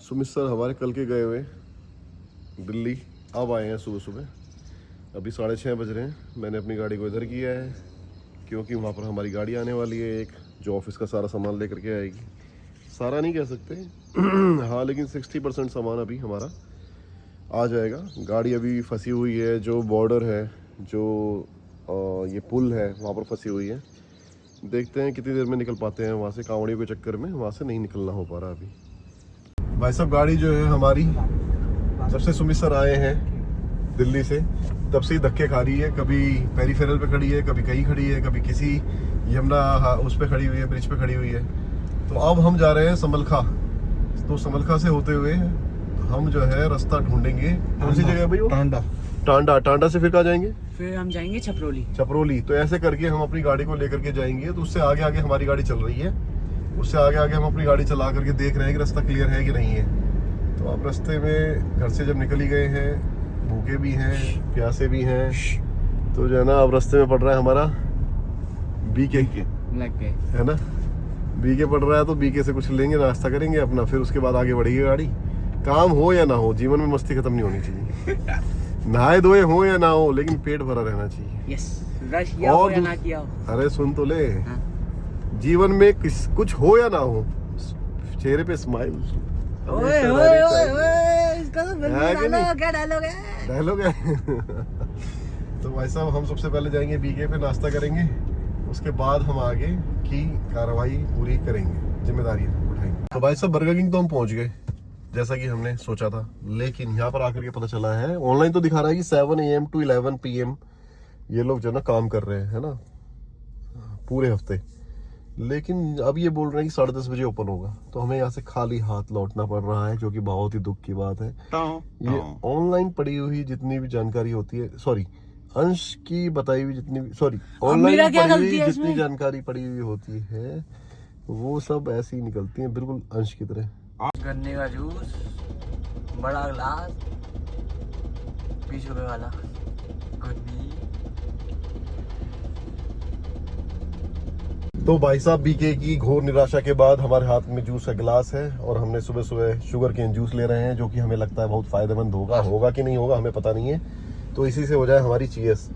Sumit sir हमारे कल के गए हुए दिल्ली, अब आए हैं सुबह सुबह। अभी 6:30 बज रहे हैं। मैंने अपनी गाड़ी को इधर किया है क्योंकि वहाँ पर हमारी गाड़ी आने वाली है एक, जो ऑफिस का सारा सामान लेकर के आएगी। सारा नहीं कह सकते हाँ, लेकिन 60% सामान अभी हमारा आ जाएगा। गाड़ी अभी फंसी हुई है, जो बॉर्डर है, जो ये पुल है वहाँ पर फंसी हुई है। देखते हैं कितनी देर में निकल पाते हैं वहाँ से। कांवड़ियों के चक्कर में वहाँ से नहीं निकलना हो पा रहा अभी। भाई साहब गाड़ी जो है हमारी, जब से सुमित सर आए हैं दिल्ली से, तब से ही धक्के खा रही है। कभी पेरीफेरल पे खड़ी है, कभी कहीं खड़ी है, कभी किसी यमुना उस पे खड़ी हुई है, ब्रिज पे खड़ी हुई है। तो अब हम जा रहे हैं समलखा। तो समलखा से होते हुए हम जो है रास्ता ढूंढेंगे। कौन सी जगह है भाई वो? टांडा। टांडा से फिर कहाँ जाएंगे? फिर हम जाएंगे छपरोली। तो ऐसे करके हम अपनी गाड़ी को लेकर के जाएंगे। तो उससे आगे आगे हमारी गाड़ी चल रही है, उससे आगे आगे हम अपनी गाड़ी चला करके देख रहे हैं कि रास्ता क्लियर है कि नहीं है। तो अब रास्ते में घर से जब निकल ही गए हैं, भूखे भी हैं, प्यासे भी हैं, तो जो है ना अब रास्ते में पड़ रहा है हमारा बीके है ना, बीके पड़ रहा है। तो बीके से कुछ लेंगे, नाश्ता करेंगे अपना, फिर उसके बाद आगे बढ़ेगी गाड़ी। काम हो या ना हो, जीवन में मस्ती खत्म नहीं होनी चाहिए। नहाए धोए हो या ना हो, लेकिन पेट भरा रहना चाहिए। रश किया हो या ना किया हो। अरे सुन तो ले, जीवन में कुछ हो या ना हो, चेहरे पे स्माइल। ओए ओए ओए, इसका तो डायलॉग है। तो भाई साहब हम सबसे पहले जाएंगे बीके पे, नाश्ता करेंगे, उसके बाद हम आगे की कार्रवाई पूरी करेंगे, जिम्मेदारी उठाएंगे। तो भाई साहब बर्गर किंग तो हम पहुंच गए जैसा कि हमने सोचा था, लेकिन यहाँ पर आकर के पता चला है, ऑनलाइन तो दिखा रहा है कि 7 AM to 11 PM ये लोग जो ना काम कर रहे हैं, है ना, पूरे हफ्ते। लेकिन अब ये बोल रहे हैं कि 10:30 बजे ओपन होगा। तो हमें यहाँ से खाली हाथ लौटना पड़ रहा है, जो कि बहुत ही दुख की बात है। ये ऑनलाइन पड़ी हुई जितनी भी जानकारी होती है, सॉरी अंश की बताई हुई जितनी भी, सॉरी ऑनलाइन पड़ी हुई जितनी जानकारी पड़ी हुई होती है, वो सब ऐसी ही निकलती है, बिल्कुल अंश की तरह। गन्ने का जूस, बड़ा गिलास, 20 रुपए वाला। तो भाई साहब बीके की घोर निराशा के बाद हमारे हाथ में जूस का गिलास है, और हमने सुबह सुबह शुगर केन जूस ले रहे हैं, जो कि हमें लगता है बहुत फायदेमंद होगा कि नहीं होगा हमें पता नहीं है। तो इसी से हो जाए हमारी चीयर्स।